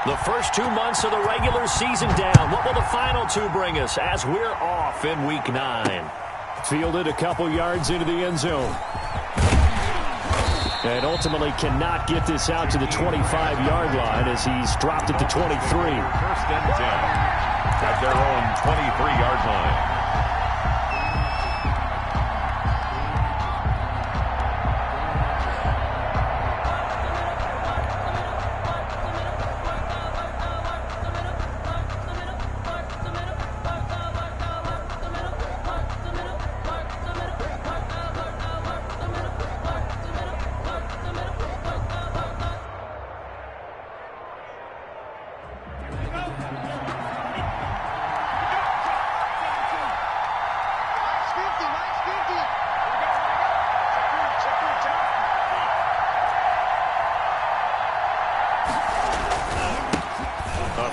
The first 2 months of the regular season down. What will the final 2 bring us as we're off in Week 9? Fielded a couple yards into the end zone. And ultimately cannot get this out to the 25-yard line as he's dropped it to 23. First and 10 at their own 23-yard line.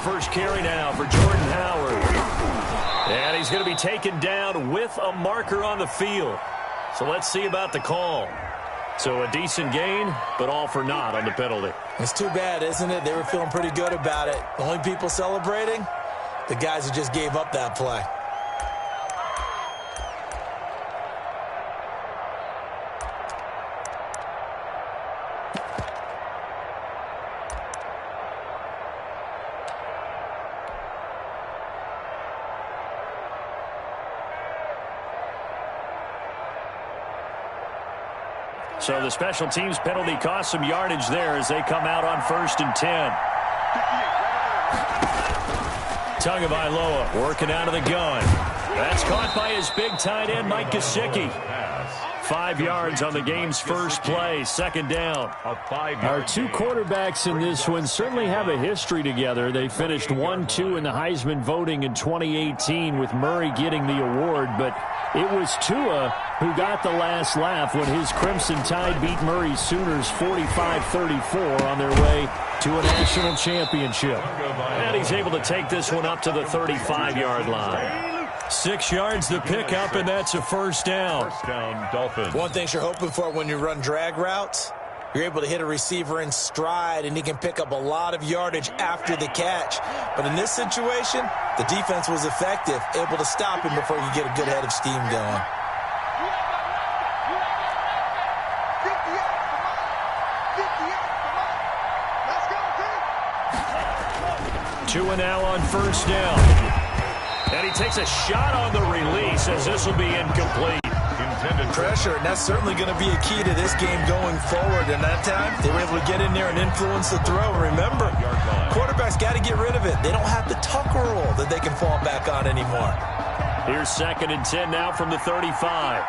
First carry now for Jordan Howard. And he's going to be taken down with a marker on the field. So let's see about the call. So a decent gain, but all for naught on the penalty. It's too bad, isn't it? They were feeling pretty good about it. The only people celebrating, the guys who just gave up that play. So the special teams penalty cost some yardage there as they come out on 1st and 10. Tagovailoa working out of the gun. That's caught by his big tight end, Mike Gesicki. 5 yards on the game's first play, 2nd down. Our 2 quarterbacks in this one certainly have a history together. They finished 1-2 in the Heisman voting in 2018 with Murray getting the award, but it was Tua who got the last laugh when his Crimson Tide beat Murray's Sooners 45-34 on their way to a national championship. And he's able to take this one up to the 35-yard line. 6 yards the pickup, and that's a first down. First down, Dolphins. One thing you're hoping for when you run drag routes, you're able to hit a receiver in stride, and he can pick up a lot of yardage after the catch. But in this situation, the defense was effective, able to stop him before you get a good head of steam going. Tua now on first down. And he takes a shot on the release as this will be incomplete. Intended pressure, and that's certainly going to be a key to this game going forward. And that time, they were able to get in there and influence the throw. Remember, quarterbacks got to get rid of it. They don't have the Tucker rule that they can fall back on anymore. Here's 2nd and 10 now from the 35.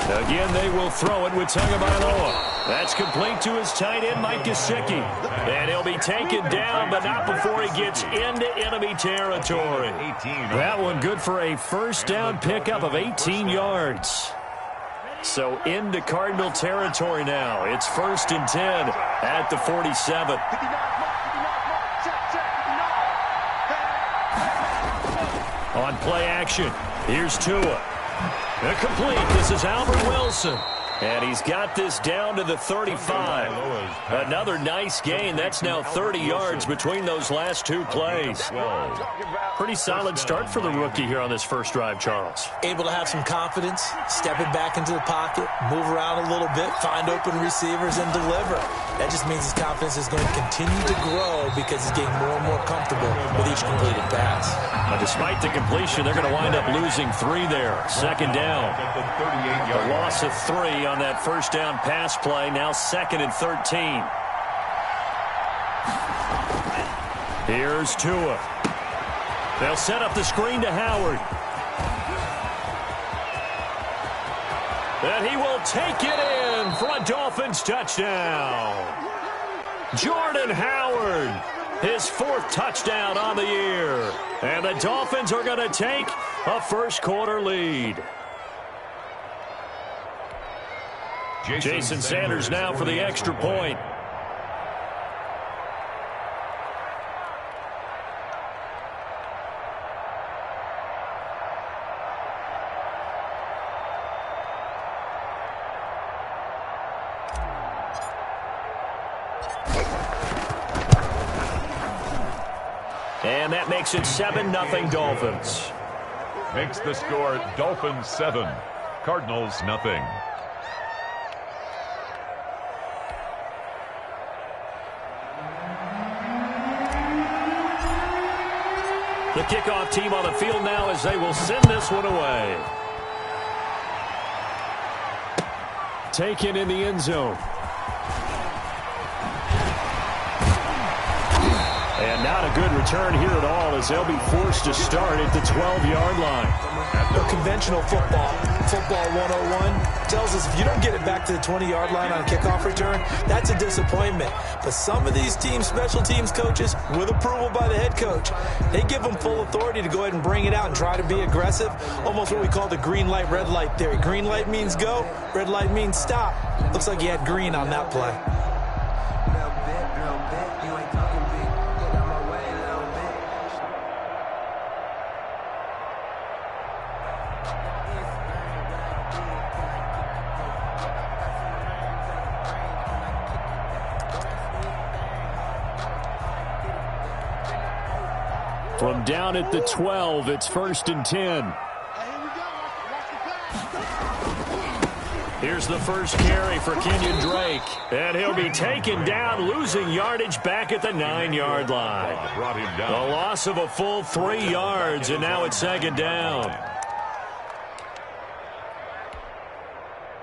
Again, they will throw it with Tagovailoa. That's complete to his tight end, Mike Gesicki. And he'll be taken down, but not before he gets into enemy territory. That one good for a first down pickup of 18 yards. So into Cardinal territory now. It's 1st and 10 at the 47. On play action, here's Tua. Complete. This is Albert Wilson. And he's got this down to the 35. Another nice gain. That's now 30 yards between those last 2 plays. Pretty solid start for the rookie here on this first drive, Charles. Able to have some confidence, stepping back into the pocket, move around a little bit, find open receivers, and deliver. That just means his confidence is going to continue to grow because he's getting more and more comfortable with each completed pass. Despite the completion, they're going to wind up losing 3 there. 2nd down. A loss of 3 on that first down pass play. Now 2nd and 13. Here's Tua. They'll set up the screen to Howard. And he will take it in for a Dolphins touchdown. Jordan Howard, his 4th touchdown on the year. And the Dolphins are going to take a first-quarter lead. Jason Sanders now for the extra point. And that makes it 7-0 Dolphins. Makes the score Dolphins 7, Cardinals nothing. The kickoff team on the field now as they will send this one away. Taken in the end zone. And not a good return here at all as they'll be forced to start at the 12-yard line. Well, conventional football 101, tells us if you don't get it back to the 20-yard line on a kickoff return, that's a disappointment. But some of these special teams coaches, with approval by the head coach, they give them full authority to go ahead and bring it out and try to be aggressive, almost what we call the green light, red light theory. Green light means go, red light means stop. Looks like you had green on that play. From down at the 12, it's 1st and 10. Here's the first carry for Kenyon Drake. And he'll be taken down, losing yardage back at the 9-yard line. Brought him down. A loss of a full 3 yards, and now it's 2nd down.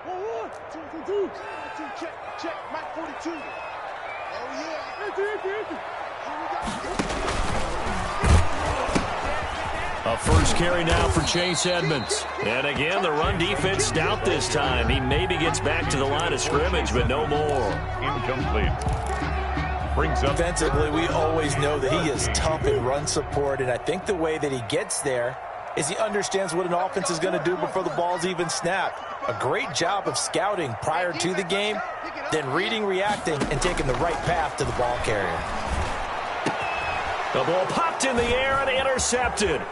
1, 2, check, Mike 42. Oh, yeah. A first carry now for Chase Edmonds. And again, the run defense stout this time. He maybe gets back to the line of scrimmage, but no more. Incomplete. Brings up. Defensively, we always know that he is tough in run support, and I think the way that he gets there is he understands what an offense is going to do before the ball's even snapped. A great job of scouting prior to the game, then reading, reacting, and taking the right path to the ball carrier. The ball popped in the air and intercepted.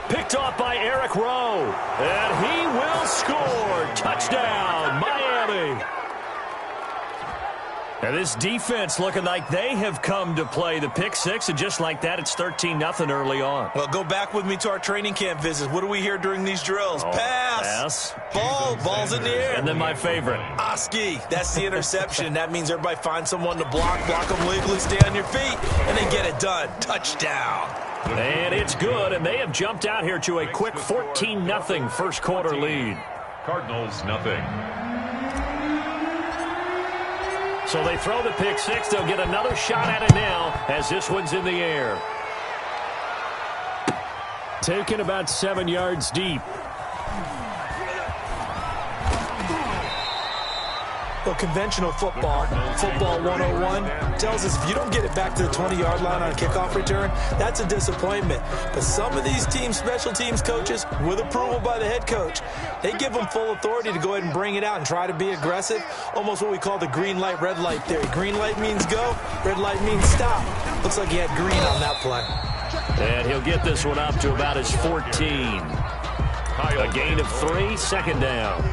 Picked off by Eric Rowe. And he will score. Touchdown, Miami. And this defense looking like they have come to play. The pick six, and just like that, it's 13-0 early on. Well, go back with me to our training camp visits. What do we hear during these drills? Pass. Ball's in the air. And then my favorite. Oski. That's the interception. That means everybody finds someone to block them legally, stay on your feet, and they get it done. Touchdown. And it's good, and they have jumped out here to a quick 14-0 first quarter lead. Cardinals nothing. So they throw the pick six. They'll get another shot at it now as this one's in the air. Taken about 7 yards deep. Well, conventional football 101, tells us if you don't get it back to the 20-yard line on a kickoff return, that's a disappointment. But some of these special teams coaches, with approval by the head coach, they give them full authority to go ahead and bring it out and try to be aggressive, almost what we call the green light, red light theory. Green light means go, red light means stop. Looks like he had green on that play. And he'll get this one up to about his 14. A gain of 3, 2nd down.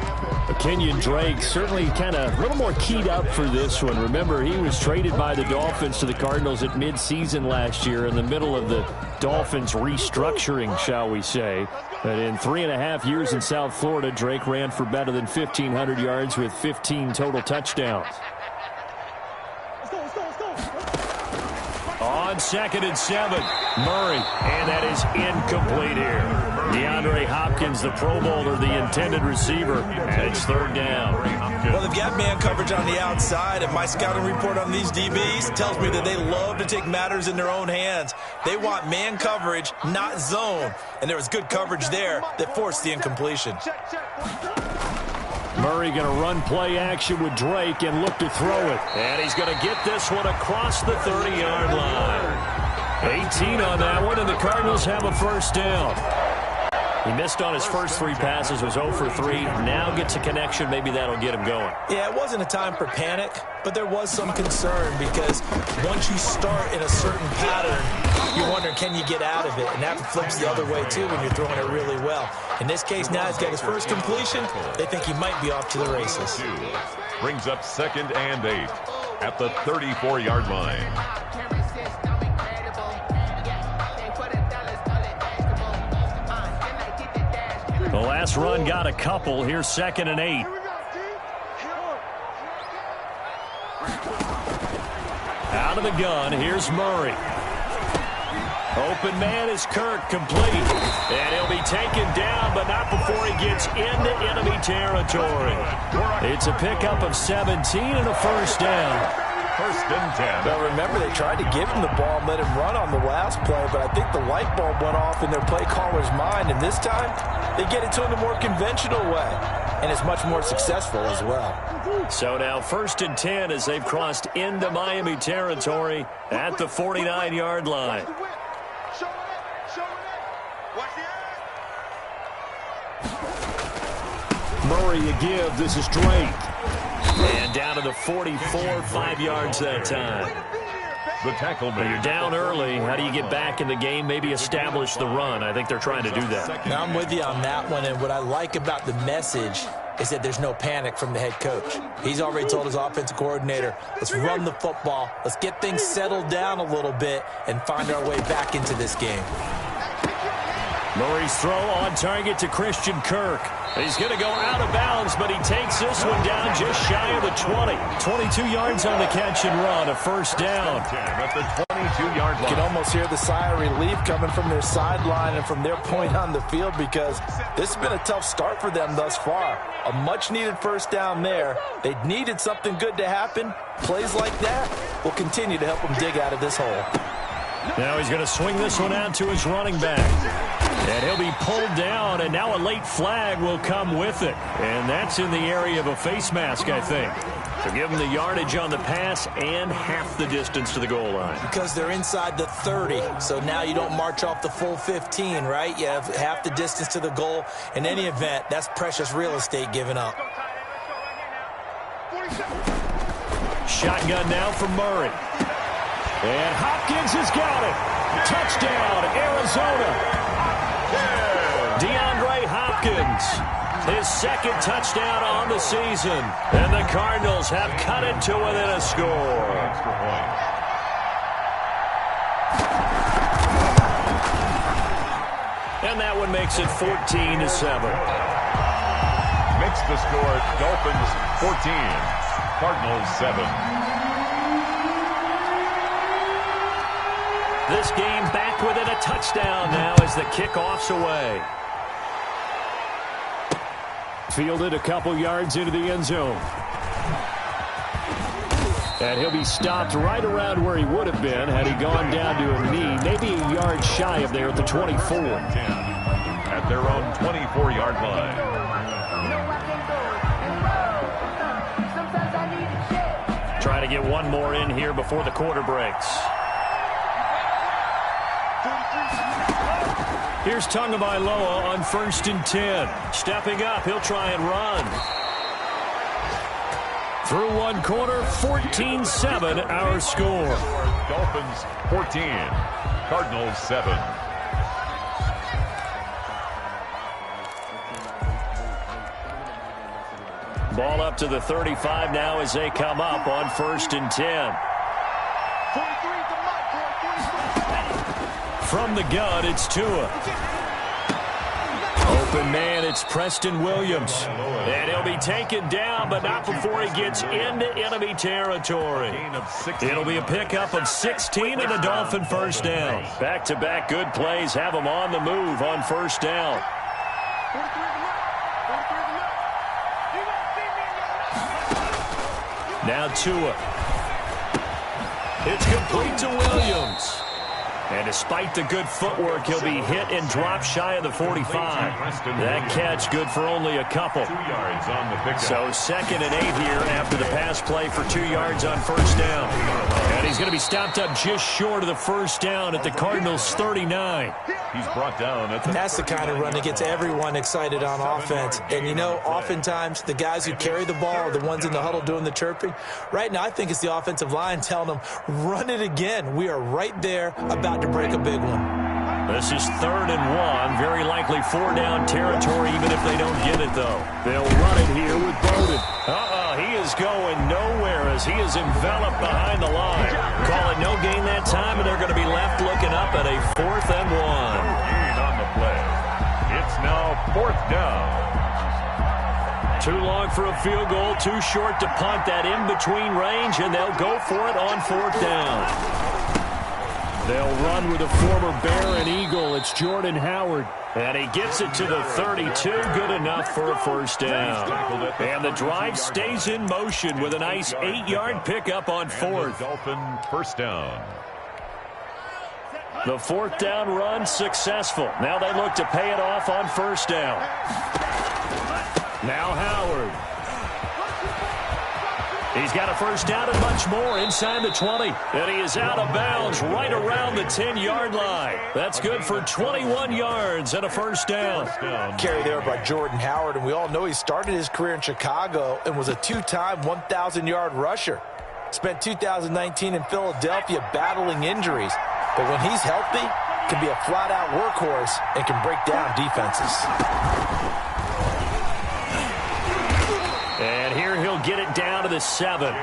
Kenyon Drake certainly kind of a little more keyed up for this one. Remember, he was traded by the Dolphins to the Cardinals at midseason last year in the middle of the Dolphins restructuring, shall we say. But in 3.5 years in South Florida, Drake ran for better than 1,500 yards with 15 total touchdowns. On 2nd and 7, Murray, and that is incomplete here. DeAndre Hopkins, the Pro Bowler, the intended receiver, and it's 3rd down. Well, they've got man coverage on the outside, and my scouting report on these DBs tells me that they love to take matters in their own hands. They want man coverage, not zone, and there was good coverage there that forced the incompletion. Murray going to run play action with Drake and look to throw it. And he's going to get this one across the 30-yard line. 18 on that one, and the Cardinals have a 1st down. He missed on his first 3 passes, was 0 for 3. Now gets a connection. Maybe that'll get him going. Yeah, it wasn't a time for panic, but there was some concern because once you start in a certain pattern, you're wondering, can you get out of it? And that flips the other way, too, when you're throwing it really well. In this case, now he's got his first completion. They think he might be off to the races. Brings up 2nd and 8 at the 34-yard line. The last run got a couple. Here's 2nd and 8. Out of the gun, here's Murray. Open man is Kirk, complete. And he'll be taken down, but not before he gets into enemy territory. It's a pickup of 17 and a first down. 1st and 10. Well, remember, they tried to give him the ball and let him run on the last play, but I think the light bulb went off in their play caller's mind, and this time they get it to him the more conventional way, and it's much more successful as well. So now 1st and 10 as they've crossed into Miami territory at the 49-yard line. Murray a give. This is Drake. And down to the 44, 5 yards that time. The tackle made. You're down early. How do you get back in the game? Maybe establish the run. I think they're trying to do that. Now, I'm with you on that one, and what I like about the message is that there's no panic from the head coach. He's already told his offensive coordinator, let's run the football, let's get things settled down a little bit and find our way back into this game. Murray's throw on target to Christian Kirk. He's going to go out of bounds, but he takes this one down just shy of the 20. 22 yards on the catch and run, a first down. At the 22-yard line. You can almost hear the sigh of relief coming from their sideline and from their point on the field, because this has been a tough start for them thus far. A much-needed first down there. They needed something good to happen. Plays like that will continue to help them dig out of this hole. Now he's going to swing this one out to his running back. And he'll be pulled down, and now a late flag will come with it. And that's in the area of a face mask, I think. So give him the yardage on the pass and half the distance to the goal line. Because they're inside the 30, so now you don't march off the full 15, right? You have half the distance to the goal. In any event, that's precious real estate given up. Shotgun now from Murray. And Hopkins has got it. Touchdown, Arizona. DeAndre Hopkins, his 2nd touchdown on the season. And the Cardinals have cut it to within a score. Extra point. And that one makes it 14-7. Makes the score Dolphins 14, Cardinals 7. This game back within a touchdown now as the kickoff's away. Fielded a couple yards into the end zone. And he'll be stopped right around where he would have been had he gone down to a knee, maybe a yard shy of there at the 24. At their own 24-yard line. Try to get one more in here before the quarter breaks. Here's Tagovailoa on 1st and 10. Stepping up, he'll try and run. Through one quarter, 14-7 our score. Dolphins 14, Cardinals 7. Ball up to the 35 now as they come up on 1st and 10. From the gun, it's Tua. Open man, it's Preston Williams. And he'll be taken down, but not before he gets into enemy territory. It'll be a pickup of 16 and a Dolphin first down. Back-to-back good plays have him on the move on first down. Now Tua. It's complete to Williams. And despite the good footwork, he'll be hit and dropped shy of the 45. That catch good for only a couple. 2 yards on the pickup. So 2nd and 8 here after the pass play for 2 yards on first down. And he's going to be stopped up just short of the first down at the Cardinals' 39. He's brought down at the That's the kind of run that gets everyone excited on offense. And, you know, oftentimes the guys who carry the ball are the ones in the huddle doing the chirping. Right now, I think it's the offensive line telling them, run it again. We are right there about to break a big one. This is 3rd and 1. Very likely 4-down territory, even if they don't get it, though. They'll run it here with Bowden. He is going nowhere as he is enveloped behind the line. Call it no gain that time, and they're going to be left looking up at a 4th and 1. gain on the play. It's now 4th down. for a field goal, too short to punt, that in-between range, and they'll go for it on 4th down. They'll run with a former Bear and Eagle. It's Jordan Howard. And he gets it to the 32. Good enough for a 1st down. And the drive stays in motion with a nice 8-yard pickup on 4th. Dolphin 1st down. The 4th down run successful. Now they look to pay it off on 1st down. Now Howard. He's got a 1st down and much more inside the 20. And he is out of bounds right around the 10-yard line. That's good for 21 yards and a 1st down. Carry there by Jordan Howard, and we all know he started his career in Chicago and was a 2-time 1,000-yard rusher. Spent 2019 in Philadelphia battling injuries. But when he's healthy, can be a flat-out workhorse and can break down defenses. And here he'll get it down to the 7.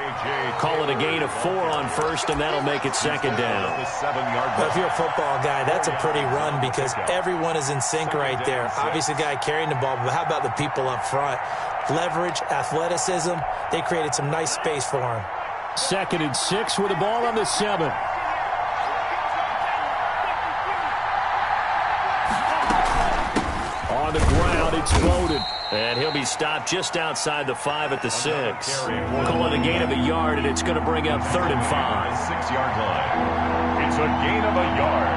Call it a gain of 4 on 1st, and that'll make it 2nd down. But if you're a football guy, that's a pretty run because everyone is in sync right there. Obviously, the guy carrying the ball, but how about the people up front? Leverage, athleticism, they created some nice space for him. 2nd and 6 with the ball on the 7. On the ground, it's floated. And he'll be stopped just outside the 5 at the 6. Call it a gain of a yard, and it's going to bring up 3rd and 5. 6-yard line. It's a gain of a yard,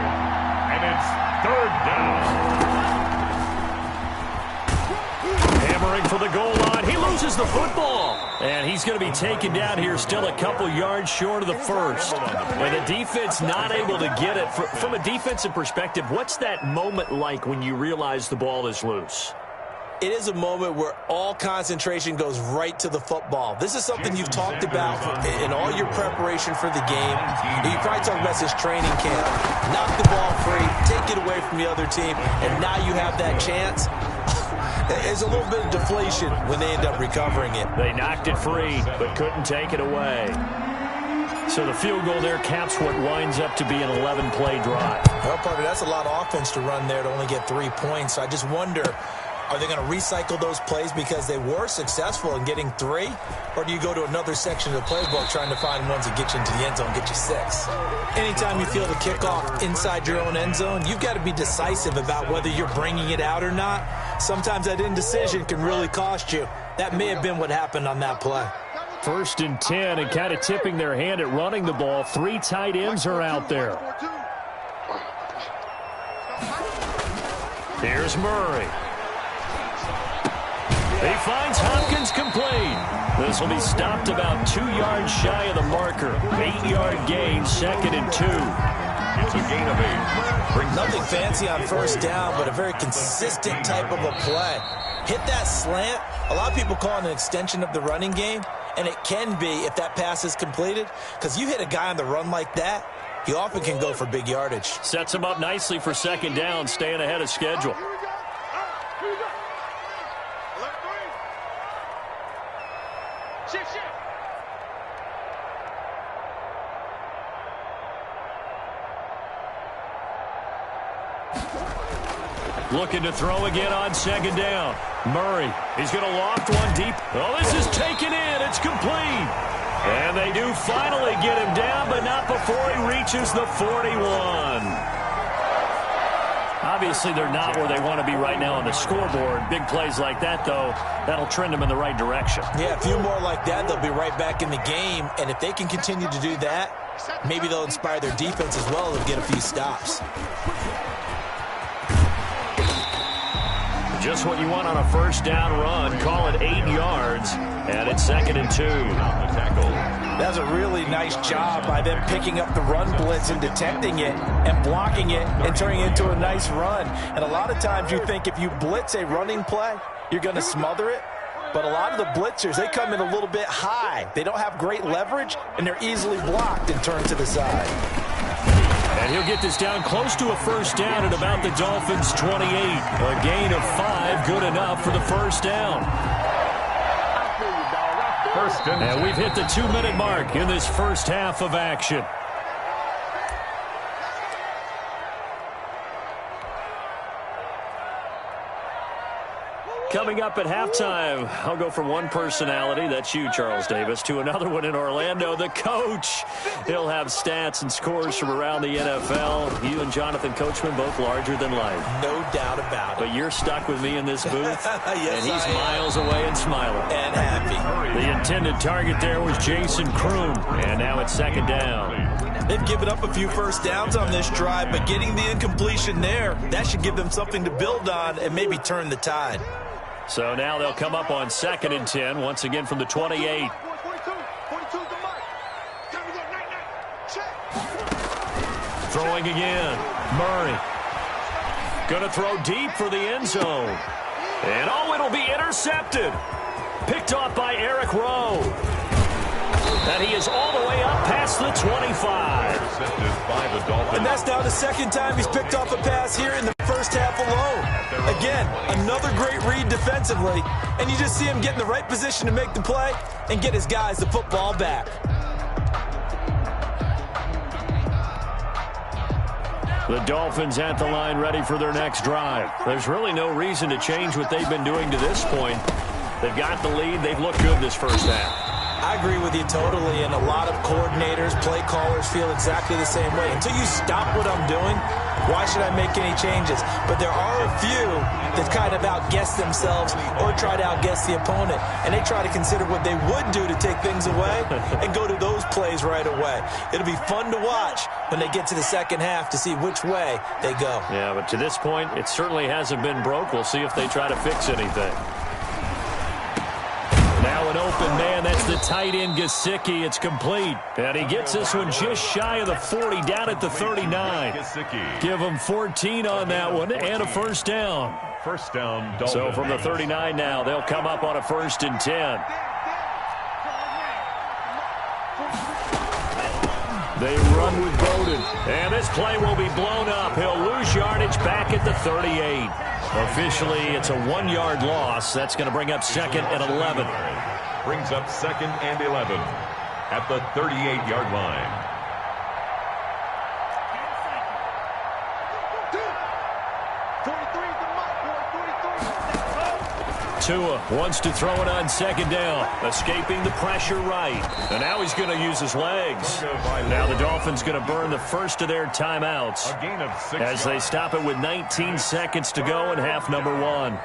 and it's 3rd down. Hammering for the goal line. He loses the football. And he's going to be taken down here still a couple yards short of the 1st. And the defense not able to get it. From a defensive perspective, what's that moment like when you realize the ball is loose? It is a moment where all concentration goes right to the football. This is something you've talked about in all your preparation for the game. You probably talked about this training camp. Knock the ball free, take it away from the other team, and now you have that chance. There's a little bit of deflation when they end up recovering it. They knocked it free, but couldn't take it away. So the field goal there caps what winds up to be an 11-play drive. Well, Parker, that's a lot of offense to run there to only get 3 points. So I just wonder, are they going to recycle those plays because they were successful in getting 3? Or do you go to another section of the playbook trying to find ones that get you into the end zone, get you 6? Anytime you feel the kickoff inside your own end zone, you've got to be decisive about whether you're bringing it out or not. Sometimes that indecision can really cost you. That may have been what happened on that play. 1st and 10, and kind of tipping their hand at running the ball. 3 tight ends are out there. Here's Murray. He finds Hopkins complete. This will be stopped about 2 yards shy of the marker. 8-yard gain, 2nd and 2. It's a gain of 8. Nothing fancy on 1st down, but a very consistent type of a play. Hit that slant. A lot of people call it an extension of the running game, and it can be if that pass is completed, because you hit a guy on the run like that, he often can go for big yardage. Sets him up nicely for 2nd down, staying ahead of schedule. Looking to throw again on 2nd down. Murray, he's going to loft one deep. Oh, this is taken in. It's complete. And they do finally get him down, but not before he reaches the 41. Obviously, they're not where they want to be right now on the scoreboard. Big plays like that, though, that'll trend them in the right direction. Yeah, a few more like that, they'll be right back in the game. And if they can continue to do that, maybe they'll inspire their defense as well. They'll get a few stops. Just what you want on a 1st down run. Call it 8 yards, and it's 2nd and 2. That's a really nice job by them picking up the run blitz and detecting it and blocking it and turning it into a nice run. And a lot of times you think if you blitz a running play, you're going to smother it. But a lot of the blitzers, they come in a little bit high. They don't have great leverage, and they're easily blocked and turned to the side. And he'll get this down close to a 1st down at about the Dolphins' 28. A gain of 5, good enough for the 1st down. And we've hit the 2-minute mark in this first half of action. coming up at halftime. I'll go from one personality, that's you, Charles Davis, to another one in Orlando, the coach. He'll have stats and scores from around the NFL. You and Jonathan Coachman both larger than life. No doubt about it. But you're stuck with me in this booth, yes, and he's miles away and smiling. And happy. The intended target there was Jason Kroon, and now it's second down. They've given up a few first downs on this drive, but getting the incompletion there, that should give them something to build on and maybe turn the tide. So now they'll come up on 2nd and 10, once again from the 28. Throwing again. Murray. Going to throw deep for the end zone. And it'll be intercepted. Picked off by Eric Rowe. And he is all the way up past the 25. Intercepted by the Dolphins. And that's now the second time he's picked off a pass here in the first half alone. Again, another great read defensively. And you just see him get in the right position to make the play and get his guys the football back. The Dolphins at the line ready for their next drive. There's really no reason to change what they've been doing to this point. They've got the lead. They've looked good this first half. I agree with you totally, and a lot of coordinators, play callers feel exactly the same way. Until you stop what I'm doing, why should I make any changes? But there are a few that kind of outguess themselves or try to outguess the opponent, and they try to consider what they would do to take things away and go to those plays right away. It'll be fun to watch when they get to the second half to see which way they go. Yeah, but to this point, it certainly hasn't been broke. We'll see if they try to fix anything. Now an open man, that's the tight end Gesicki. It's complete. And he gets this one just shy of the 40, down at the 39. Give him 14 on that one and a first down. First down, Dolphins. So from the 39 now, they'll come up on a 1st and 10. They run with Bowden. And this play will be blown up. He'll lose yardage back at the 38. Officially, it's a 1-yard loss. That's going to bring up 2nd and 11. Brings up 2nd and 11 at the 38-yard line. Tua wants to throw it on 2nd down, escaping the pressure right. And now he's going to use his legs. Now the Dolphins going to burn the first of their timeouts as they stop it with 19 seconds to go in half number 1.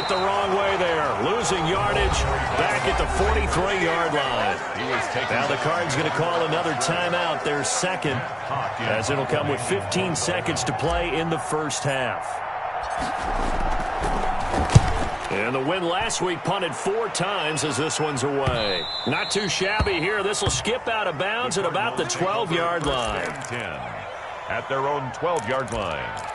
The wrong way there, losing yardage back at the 43-yard line. Now the Cards going to call another timeout, their second, as it'll come with 15 seconds to play in the first half. And the win last week punted 4 times as this one's away. Not too shabby here. This will skip out of bounds at about the 12-yard line. 10 at their own 12-yard line.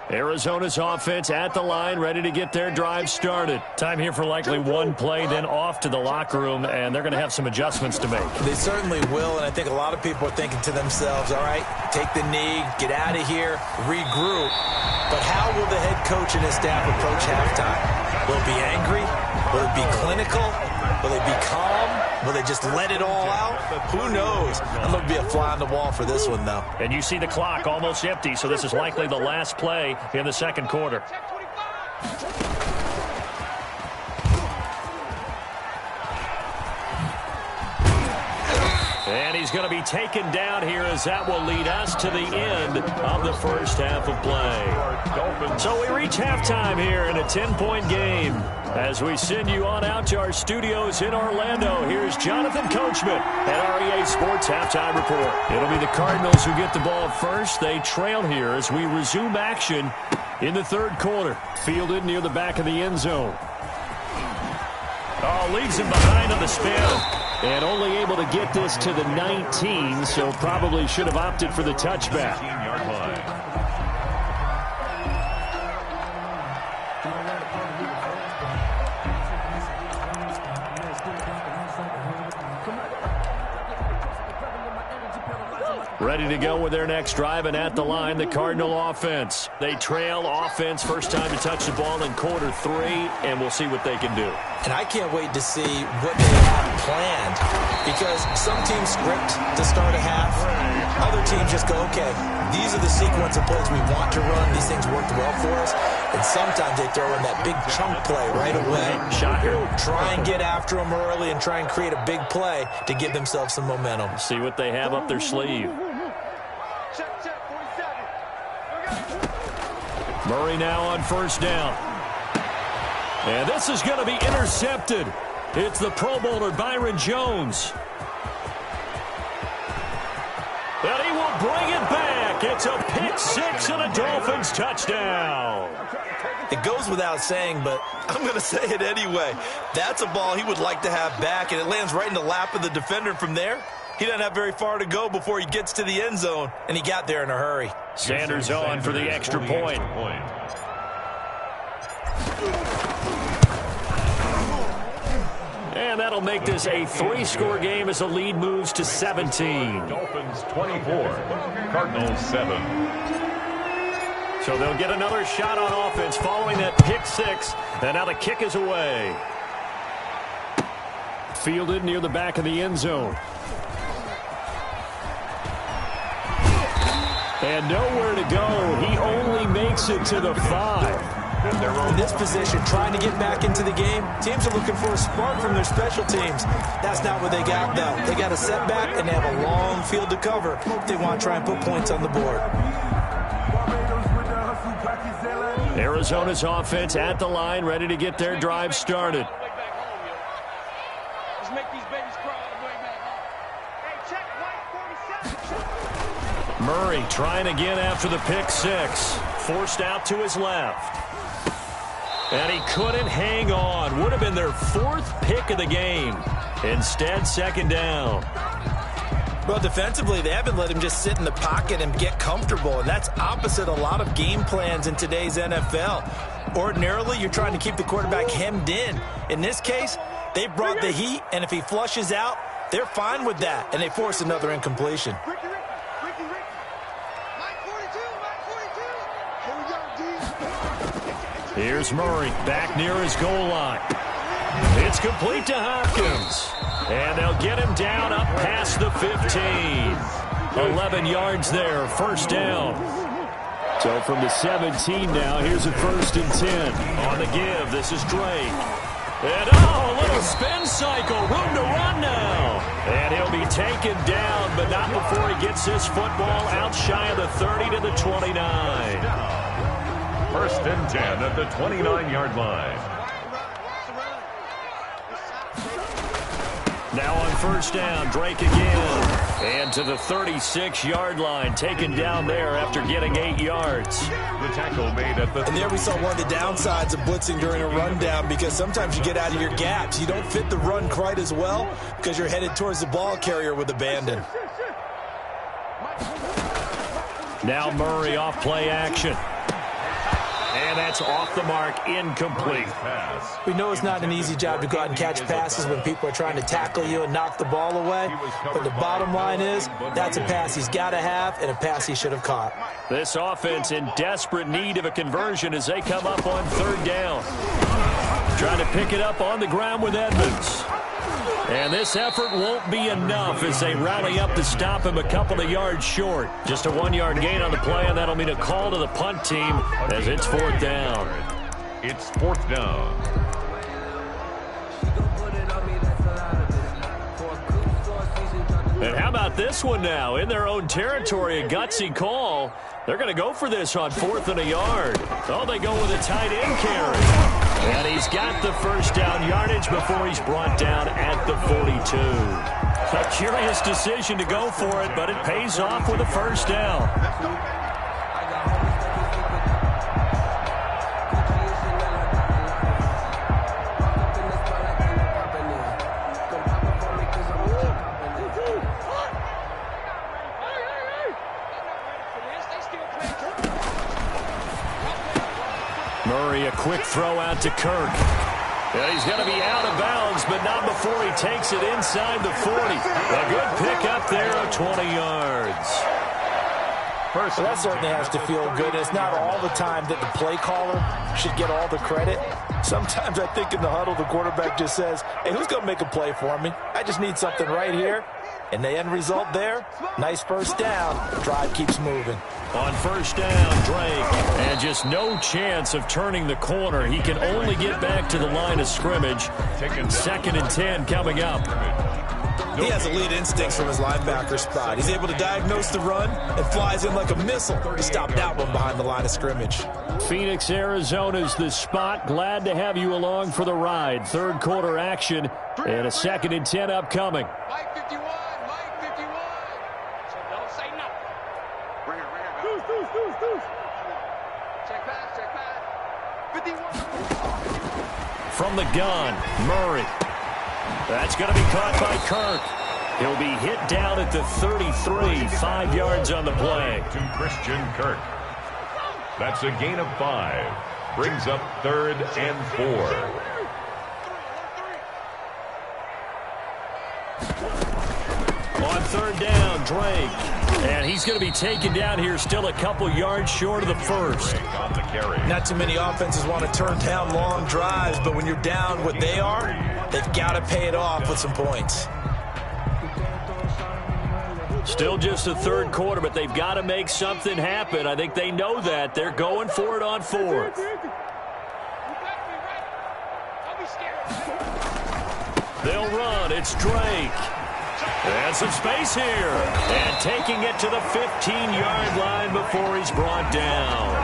Arizona's offense at the line, ready to get their drive started. Time here for likely one play, then off to the locker room, and they're going to have some adjustments to make. They certainly will, and I think a lot of people are thinking to themselves, all right, take the knee, get out of here, regroup. But how will the head coach and his staff approach halftime? Will it be angry? Will it be clinical? Will they be calm? Will they just let it all out? Who knows? I'm going to be a fly on the wall for this one, though. And you see the clock almost empty, so this is likely the last play in the second quarter. And he's going to be taken down here as that will lead us to the end of the first half of play. So we reach halftime here in a 10-point game. As we send you on out to our studios in Orlando, here's Jonathan Coachman at REA Sports Halftime Report. It'll be the Cardinals who get the ball first. They trail here as we resume action in the third quarter. Fielded near the back of the end zone. Oh, leaves him behind on the spin. And only able to get this to the 19, so probably should have opted for the touchback. 15-yard line. Ready to go with their next drive, and at the line, the Cardinal offense. They trail offense, first time to touch the ball in quarter 3, and we'll see what they can do. And I can't wait to see what they have planned, because some teams script to start a half. Other teams just go, okay, these are the sequence of plays we want to run. These things worked well for us. And sometimes they throw in that big chunk play right away. Shocker. Try and get after them early and try and create a big play to give themselves some momentum. See what they have up their sleeve. Check, 47. Murray now on first down. And this is going to be intercepted. It's the Pro Bowler Byron Jones. And he will bring it back. It's a pick 6 and a Dolphins touchdown. It goes without saying, but I'm going to say it anyway. That's a ball he would like to have back, and it lands right in the lap of the defender. From there, he doesn't have very far to go before he gets to the end zone, and he got there in a hurry. Sanders on for the extra point. And that'll make this a 3-score game as the lead moves to 17. Dolphins 24, Cardinals 7. So they'll get another shot on offense following that pick 6. And now the kick is away. Fielded near the back of the end zone. And nowhere to go. He only makes it to the 5. In this position, trying to get back into the game, teams are looking for a spark from their special teams. That's not what they got, though. They got a setback, and they have a long field to cover if they want to try and put points on the board. Arizona's offense at the line, ready to get their drive started. Let's make these babies cry all the way back home. Hey, check, white 47. Murray trying again after the pick 6. Forced out to his left. And he couldn't hang on. Would have been their 4th pick of the game. Instead, second down. Well, defensively, they haven't let him just sit in the pocket and get comfortable, and that's opposite a lot of game plans in today's NFL. Ordinarily, you're trying to keep the quarterback hemmed in. In this case, they brought the heat, and if he flushes out, they're fine with that, and they force another incompletion. Ricky. Mike 42. Here we go, D. Here's Murray back near his goal line. It's complete to Hopkins. And they'll get him down up past the 15. 11 yards there, first down. So from the 17 now, here's a 1st and 10. On the give, this is Drake. And a little spin cycle, room to run now. And he'll be taken down, but not before he gets his football out shy of the 30 to the 29. 1st and 10 at the 29-yard line. Now on first down, Drake again. And to the 36-yard line, taken down there after getting 8 yards. The tackle made at the... And there we saw one of the downsides of blitzing during a rundown, because sometimes you get out of your gaps. You don't fit the run quite as well because you're headed towards the ball carrier with abandon. Now Murray off play action. And that's off the mark, incomplete. We know it's not an easy job to go out and catch passes when people are trying to tackle you and knock the ball away. But the bottom line is, that's a pass he's got to have and a pass he should have caught. This offense in desperate need of a conversion as they come up on 3rd down. Trying to pick it up on the ground with Edmonds. And this effort won't be enough as they rally up to stop him a couple of yards short. Just a 1-yard gain on the play, and that'll mean a call to the punt team as it's 4th down. It's 4th down. And how about this one now? In their own territory, a gutsy call. They're going to go for this on 4th and a yard. Oh, they go with a tight end carry. And he's got the first down yardage before he's brought down at the 42. A curious decision to go for it, but it pays off with a first down. Murray, a quick throw out to Kirk. And he's going to be out of bounds, but not before he takes it inside the 40. A good pick up there of 20 yards. First Well, that certainly has to feel good. It's not all the time that the play caller should get all the credit. Sometimes I think in the huddle, the quarterback just says, hey, who's going to make a play for me? I just need something right here. And the end result there, nice first down. Drive keeps moving. On first down, Drake. And just no chance of turning the corner. He can only get back to the line of scrimmage. 2nd and 10 coming up. He has elite instincts from his linebacker spot. He's able to diagnose the run and flies in like a missile to stop that one behind the line of scrimmage. Phoenix, Arizona's the spot. Glad to have you along for the ride. Third quarter action and a 2nd and 10 upcoming. Mike 51, Mike 51. So don't say no. Bring her, Deuce. Check pass. 51. From the gun, Murray. That's going to be caught by Kirk. He'll be hit down at the 33, 5 yards on the play. To Christian Kirk. That's a gain of 5. Brings up 3rd and 4. On 3rd down, Drake. And he's going to be taken down here still a couple yards short of the first. On the carry. Not too many offenses want to turn down long drives, but when you're down what they are, they've got to pay it off with some points. Still just a third quarter, but they've got to make something happen. I think they know that. They're going for it on 4th. They'll run. It's Drake. And some space here. And taking it to the 15-yard line before he's brought down.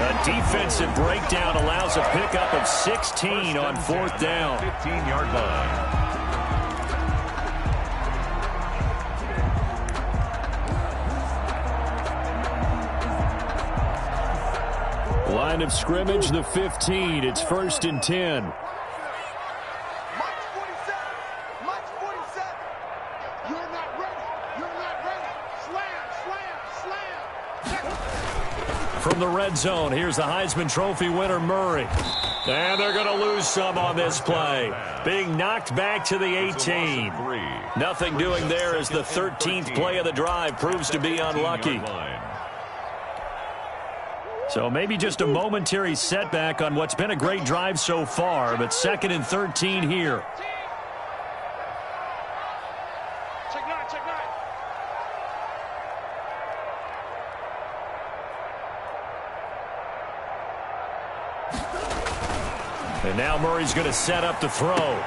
A defensive breakdown allows a pickup of 16 on 4th down. 15-yard line. Line of scrimmage, the 15. It's 1st and 10. Mike 47. Mike 47. You're not ready. Slam. From the red zone, here's the Heisman Trophy winner, Murray. And they're going to lose some on this play. Being knocked back to the 18. Nothing doing there as the 13th play of the drive proves to be unlucky. So maybe just a momentary setback on what's been a great drive so far, but 2nd and 13 here. Check nine. And now Murray's going to set up the throw.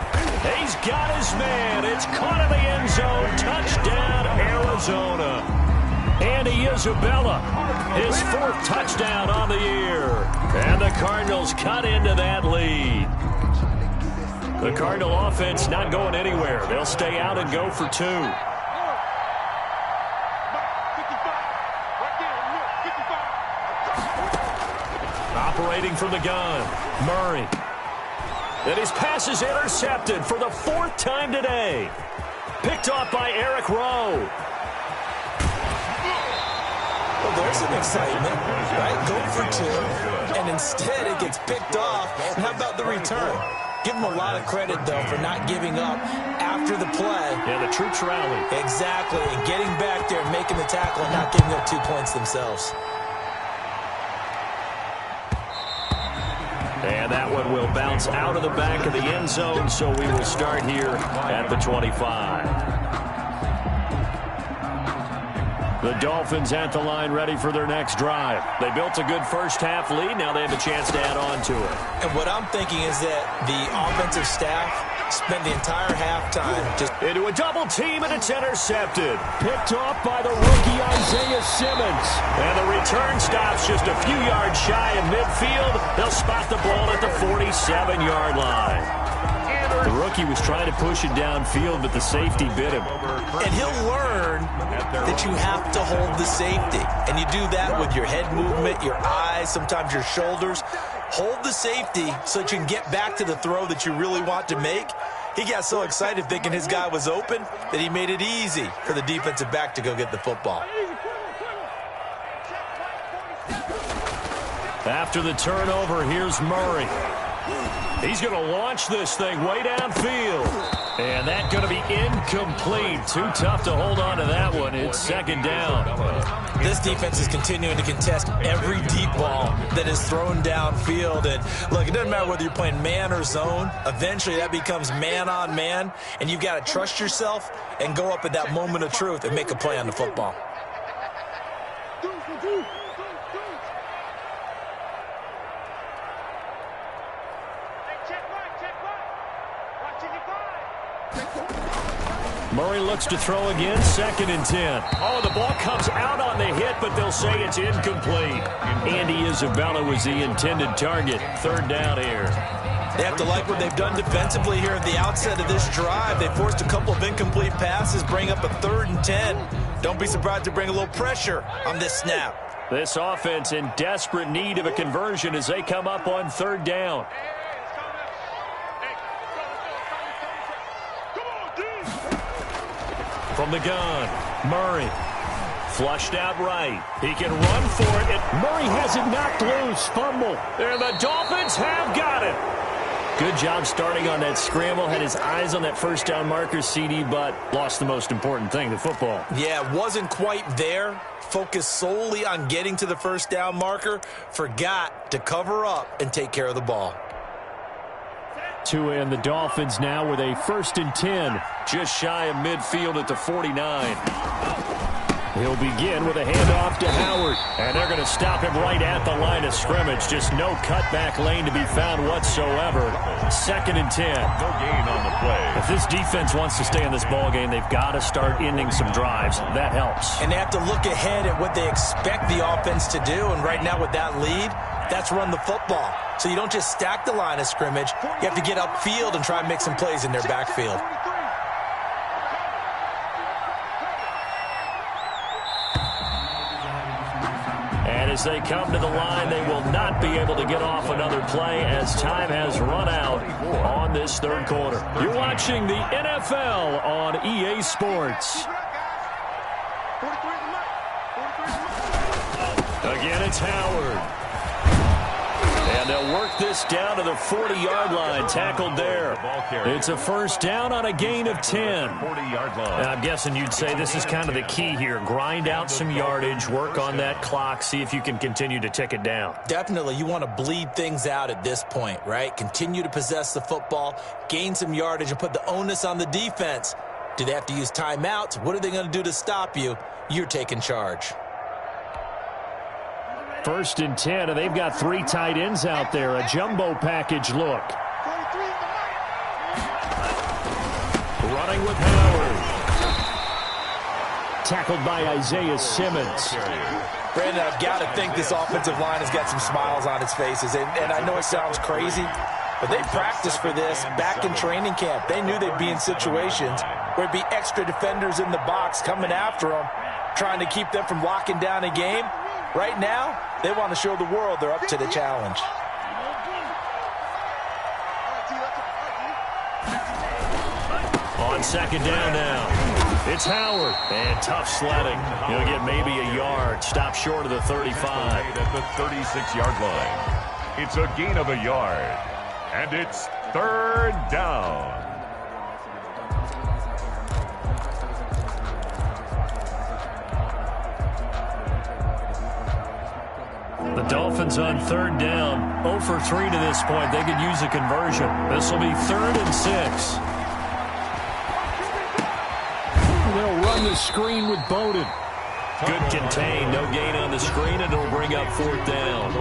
He's got his man. It's caught in the end zone. Touchdown, Arizona. Andy Isabella, his 4th touchdown on the year. And the Cardinals cut into that lead. The Cardinal offense not going anywhere. They'll stay out and go for 2. Operating from the gun, Murray. And his pass is intercepted for the 4th time today. Picked off by Eric Rowe. Well, there's some excitement, right? Going for 2, and instead it gets picked off. And how about the return? Give him a lot of credit, though, for not giving up after the play. Yeah, the troops rally. Exactly, and getting back there and making the tackle and not giving up 2 points themselves. And that one will bounce out of the back of the end zone, so we will start here at the 25. The Dolphins at the line ready for their next drive. They built a good first half lead. Now they have a chance to add on to it. And what I'm thinking is that the offensive staff spent the entire halftime just into a double team, and it's intercepted. Picked off by the rookie Isaiah Simmons. And the return stops just a few yards shy of midfield. They'll spot the ball at the 47-yard line. The rookie was trying to push it downfield, but the safety bit him. And he'll learn that you have to hold the safety. And you do that with your head movement, your eyes, sometimes your shoulders. Hold the safety so that you can get back to the throw that you really want to make. He got so excited thinking his guy was open that he made it easy for the defensive back to go get the football. After the turnover, here's Murray. He's going to launch this thing way downfield. And that's going to be incomplete. Too tough to hold on to that one. It's second down. This defense is continuing to contest every deep ball that is thrown downfield. And look, it doesn't matter whether you're playing man or zone. Eventually that becomes man on man. And you've got to trust yourself and go up at that moment of truth and make a play on the football. Murray looks to throw again, 2nd and 10. Oh, the ball comes out on the hit, but they'll say it's incomplete. Andy Isabella was the intended target. 3rd down here. They have to like what they've done defensively here at the outset of this drive. They forced a couple of incomplete passes, bring up a 3rd and 10. Don't be surprised to bring a little pressure on this snap. This offense in desperate need of a conversion as they come up on 3rd down. From the gun, Murray. Flushed out right. He can run for it. Murray has it knocked loose. Fumble. And the Dolphins have got it. Good job starting on that scramble. Had his eyes on that first down marker, CD, but lost the most important thing, the football. Yeah, wasn't quite there. Focused solely on getting to the first down marker. Forgot to cover up and take care of the ball. Tua and the Dolphins now with a 1st and 10. Just shy of midfield at the 49. He'll begin with a handoff to Howard. And they're going to stop him right at the line of scrimmage. Just no cutback lane to be found whatsoever. 2nd and 10. No gain on the play. If this defense wants to stay in this ballgame, they've got to start ending some drives. That helps. And they have to look ahead at what they expect the offense to do. And right now with that lead, that's run the football. So you don't just stack the line of scrimmage. You have to get upfield and try and make some plays in their backfield. And as they come to the line, they will not be able to get off another play as time has run out on this 3rd quarter. You're watching the NFL on EA Sports. Again, it's Howard. And they'll work this down to the 40-yard line. Tackled there. It's a 1st down on a gain of 10. 40-yard line. I'm guessing you'd say this is kind of the key here. Grind out some yardage, work on that clock, see if you can continue to tick it down. Definitely, you want to bleed things out at this point, right? Continue to possess the football, gain some yardage, and put the onus on the defense. Do they have to use timeouts? What are they going to do to stop you? You're taking charge. 1st and 10, and they've got 3 tight ends out there. A jumbo package look. Running with Howard. Tackled by Isaiah Simmons. Brandon, I've got to think this offensive line has got some smiles on its faces. And I know it sounds crazy, but they practiced for this back in training camp. They knew they'd be in situations where it'd be extra defenders in the box coming after them, trying to keep them from locking down a game. Right now, they want to show the world they're up to the challenge. On 2nd down now, it's Howard. And tough sledding. He'll get maybe a yard. Stop short of the 35. At the 36-yard line. It's a gain of a yard. And it's 3rd down. The Dolphins on 3rd down, 0 for 3 to this point. They could use a conversion. This will be 3rd and 6. They'll run the screen with Bowden. Good contain, no gain on the screen, and it'll bring up 4th down.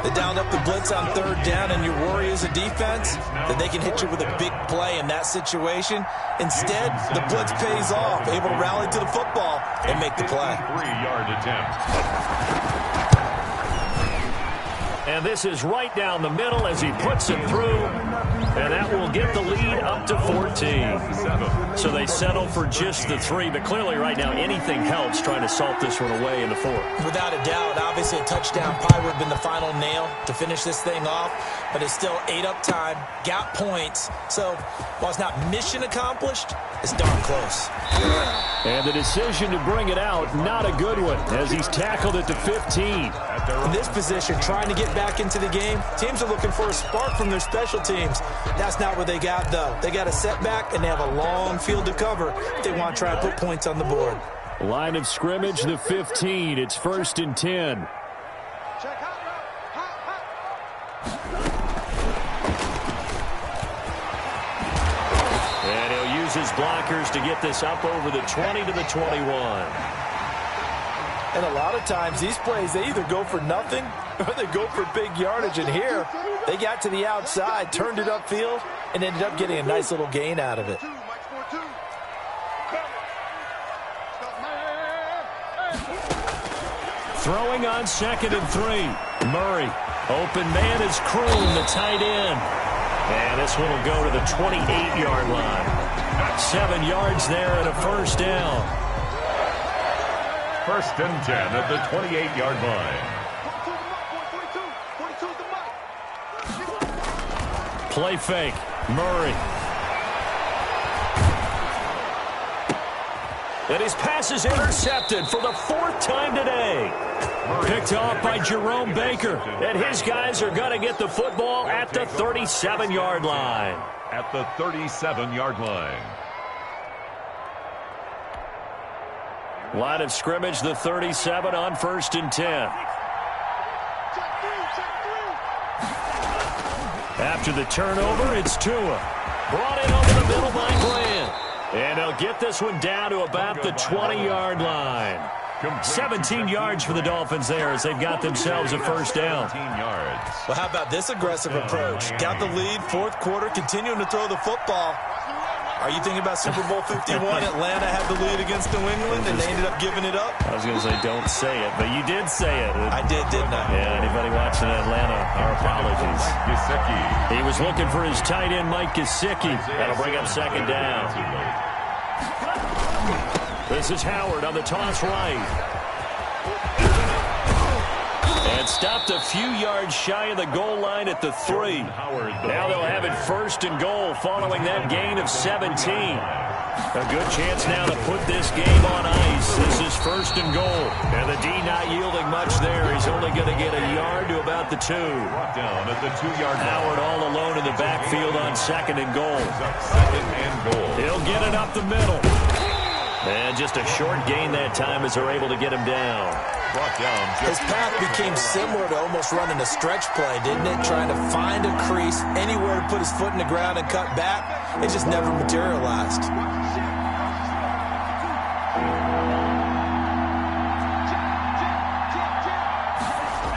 They downed up the blitz on 3rd down, and your worry as a defense that they can hit you with a big play in that situation. Instead, the blitz pays off, able to rally to the football and make the play. 3-yard attempt. And this is right down the middle as he puts it through. And that will get the lead up to 14. So they settle for just the 3, but clearly right now anything helps trying to salt this one away in the 4th. Without a doubt, obviously a touchdown probably would have been the final nail to finish this thing off, but it's still ate up time, got points. So while it's not mission accomplished, it's darn close. And the decision to bring it out, not a good one, as he's tackled at the 15. In this position, trying to get back into the game, teams are looking for a spark from their special teams. That's not what they got, though. They got a setback, and they have a long field to cover if they want to try to put points on the board. Line of scrimmage, the 15. It's 1st and 10. And he'll use his blockers to get this up over the 20 to the 21. And a lot of times, these plays, they either go for nothing or they go for big yardage. And here, they got to the outside, turned it upfield, and ended up getting a nice little gain out of it. Throwing on 2nd and 3. Murray. Open man is Kroon, the tight end. And this one will go to the 28-yard line. 7 yards there and a 1st down. 1st and 10 at the 28-yard line. Play fake. Murray. And his pass is intercepted for the 4th time today. Picked off by Jerome Baker. And his guys are going to get the football at the 37-yard line. At the 37-yard line. Line of scrimmage, the 37 on 1st and 10. After the turnover, it's Tua. Brought in over the middle by Bland. And he'll get this one down to about the 20-yard line. 17 yards for the Dolphins there as they've got themselves a 1st down. 17 yards. Well, how about this aggressive approach? Got the lead, 4th quarter, continuing to throw the football. Are you thinking about Super Bowl 51? Atlanta had the lead against New England, and they ended up giving it up? I was going to say don't say it, but you did say it. I did, didn't I? Yeah, anybody watching Atlanta, our apologies. Gesicki. He was looking for his tight end, Mike Gesicki. That'll bring up 2nd down. This is Howard on the toss right. And stopped a few yards shy of the goal line at the 3. Now they'll have it 1st and goal following that gain of 17. A good chance now to put this game on ice. This is 1st and goal. And the D not yielding much there. He's only going to get a yard to about the 2. Brought down at the 2-yard line. Howard all alone in the backfield on 2nd and goal. 2nd and goal. He'll get it up the middle. And just a short gain that time as they're able to get him down. Brought down. His path became similar to almost running a stretch play, didn't it? Trying to find a crease, anywhere to put his foot in the ground and cut back. It just never materialized.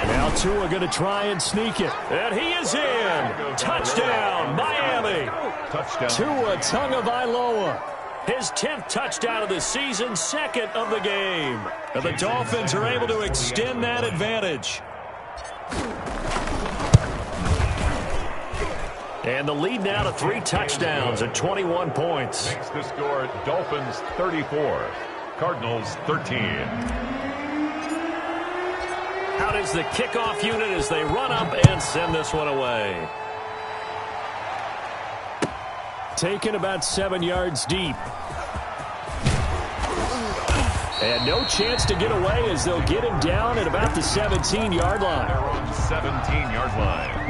Now Tua going to try and sneak it. And he is in. Touchdown, Miami. Touchdown. Tua Tagovailoa. His 10th touchdown of the season, 2nd of the game. And the Dolphins are able to extend that advantage. And the lead now to 3 touchdowns at 21 points. Makes the score Dolphins 34, Cardinals 13. Out is the kickoff unit as they run up and send this one away. Taken about 7 yards deep. And no chance to get away as they'll get him down at about the 17-yard line. They're on 17-yard line.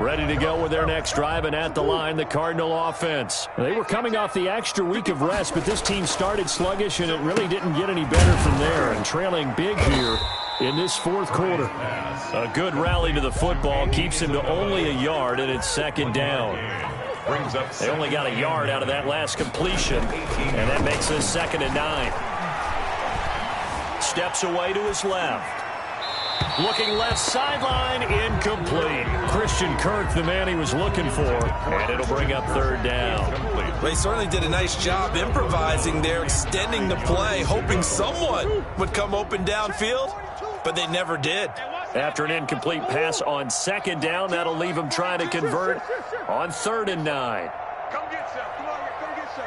Ready to go with their next drive, and at the line, the Cardinal offense. They were coming off the extra week of rest, but this team started sluggish, and it really didn't get any better from there. And trailing big here in this 4th quarter. A good rally to the football keeps him to only a yard, and it's 2nd down. Brings up. They only got a yard out of that last completion, and that makes this 2nd and 9. Steps away to his left. Looking left sideline, incomplete. Christian Kirk, the man he was looking for, and it'll bring up third down. They certainly did a nice job improvising there, extending the play, hoping someone would come open downfield, but they never did. After an incomplete pass on second down, that'll leave him trying to convert on 3rd and 9. Come get some. Come on, come get some.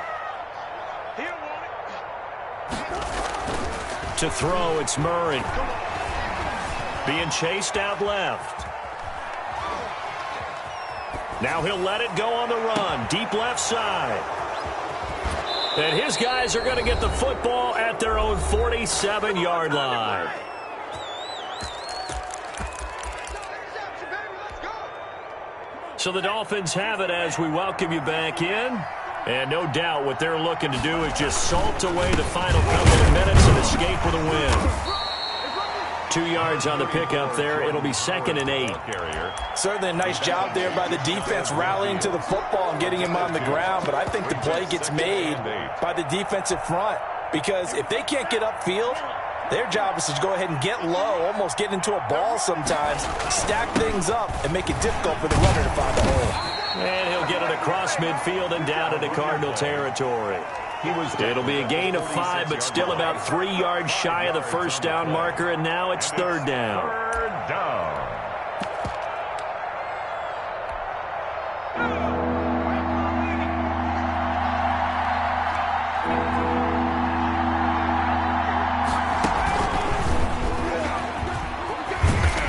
He'll want it. To throw, it's Murray. Being chased out left. Now he'll let it go on the run. Deep left side. And his guys are going to get the football at their own 47-yard line. So the Dolphins have it as we welcome you back in. And no doubt what they're looking to do is just salt away the final couple of minutes and escape with a win. 2 yards on the pickup there. It'll be 2nd and 8. Certainly a nice job there by the defense rallying to the football and getting him on the ground. But I think the play gets made by the defensive front. Because if they can't get upfield, their job is to go ahead and get low, almost get into a ball sometimes, stack things up, and make it difficult for the runner to find a hole. And he'll get it across midfield and down into Cardinal territory. It'll be a gain of 5, but still about 3 yards shy of the first down marker, and now it's 3rd down. Third down.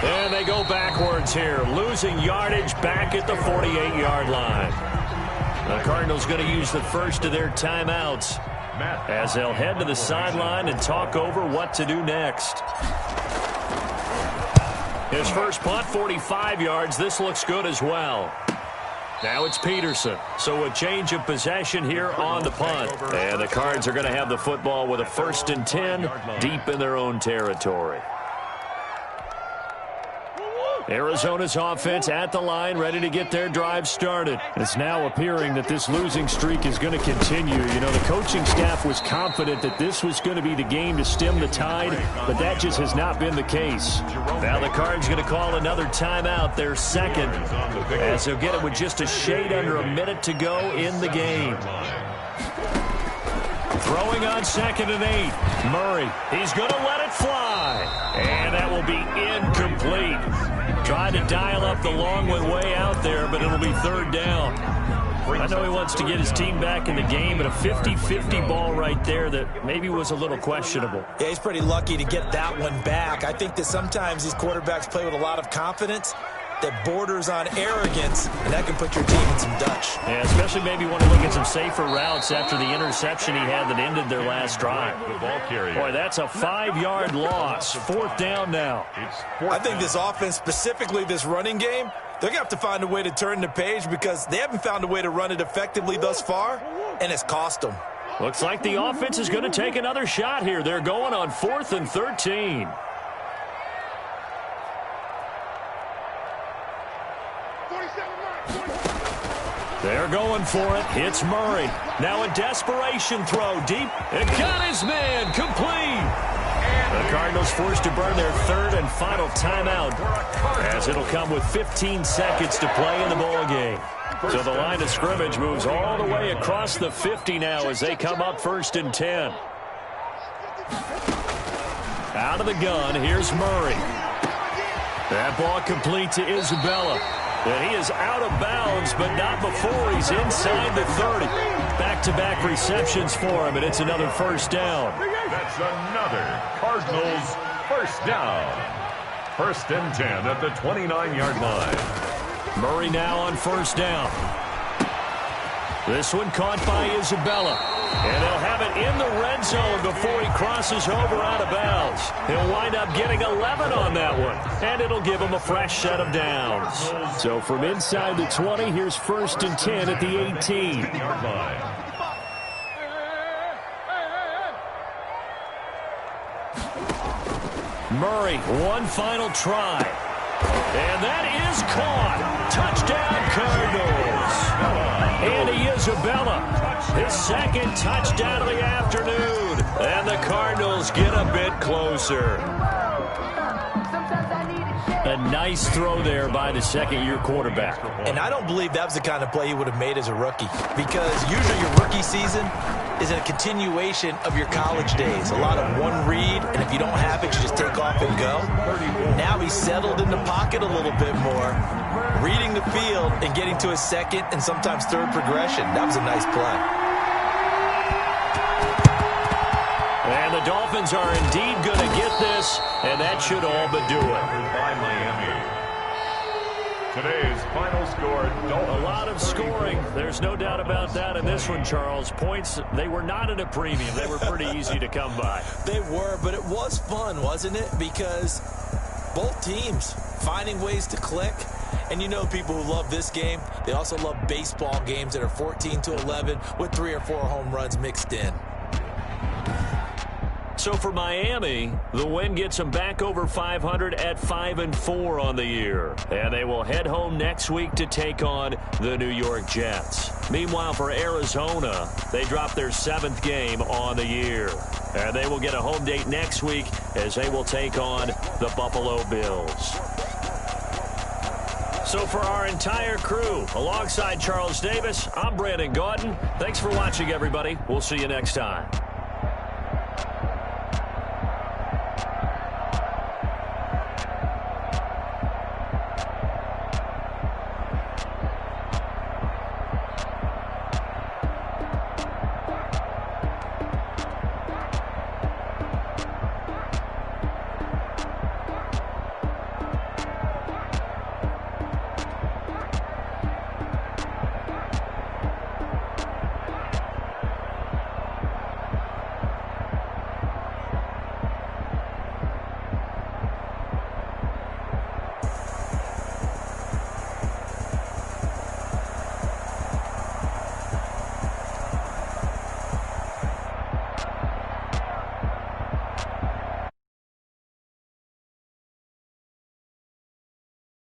And they go backwards here, losing yardage back at the 48-yard line. The Cardinals going to use the first of their timeouts as they'll head to the sideline and talk over what to do next. His first punt, 45 yards. This looks good as well. Now it's Peterson. So a change of possession here on the punt. And the Cards are going to have the football with a 1st and 10 deep in their own territory. Arizona's offense at the line, ready to get their drive started. It's now appearing that this losing streak is going to continue. You know, the coaching staff was confident that this was going to be the game to stem the tide, but that just has not been the case. Now the Cards going to call another timeout, their 2nd, as they'll get it with just a shade under a minute to go in the game. Throwing on 2nd and 8. Murray, he's going to let it fly. And that will be incomplete. Tried to dial up the long one way out there, but it'll be 3rd down. I know he wants to get his team back in the game, but a 50-50 ball right there that maybe was a little questionable. Yeah, he's pretty lucky to get that one back. I think that sometimes these quarterbacks play with a lot of confidence that borders on arrogance, and that can put your team in some Dutch. Yeah, especially maybe want to look at some safer routes after the interception he had that ended their last drive. Boy, that's a 5-yard loss. 4th down now. I think this offense, specifically this running game, they're going to have to find a way to turn the page because they haven't found a way to run it effectively thus far, and it's cost them. Looks like the offense is going to take another shot here. They're going on 4th and 13. They're going for it. Hits Murray. Now a desperation throw deep. And got his man complete. The Cardinals forced to burn their 3rd and final timeout as it'll come with 15 seconds to play in the ball game. So the line of scrimmage moves all the way across the 50 now as they come up 1st and 10. Out of the gun, here's Murray. That ball complete to Isabella. And he is out of bounds, but not before he's inside the 30. Back-to-back receptions for him, and it's another 1st down. That's another Cardinals 1st down. 1st and 10 at the 29-yard line. Murray now on 1st down. This one caught by Isabella. And they'll have it in the red zone before he crosses over out of bounds. He'll wind up getting 11 on that one. And it'll give him a fresh set of downs. So from inside the 20, here's 1st and 10 at the 18. Murray, one final try. And that is caught. Touchdown, Cardinals. Andy Isabella, his 2nd touchdown of the afternoon. And the Cardinals get a bit closer. A nice throw there by the second-year quarterback. And I don't believe that was the kind of play he would have made as a rookie, because usually your rookie season is a continuation of your college days. A lot of one read, and if you don't have it, you just take off and go. Now he's settled in the pocket a little bit more, reading the field and getting to his second and sometimes third progression. That was a nice play. And the Dolphins are indeed going to get this, and that should all but do it. By Miami. Today's final score, A lot of scoring. There's no doubt about that in this one, Charles. Points, they were not at a premium. They were pretty easy to come by. They were, but it was fun, wasn't it? Because both teams finding ways to click. And you know people who love this game, they also love baseball games that are 14-11 with 3 or 4 home runs mixed in. So for Miami, the win gets them back over 500 at 5-4 on the year. And they will head home next week to take on the New York Jets. Meanwhile, for Arizona, they drop their 7th game on the year. And they will get a home date next week as they will take on the Buffalo Bills. So for our entire crew, alongside Charles Davis, I'm Brandon Gaudin. Thanks for watching, everybody. We'll see you next time.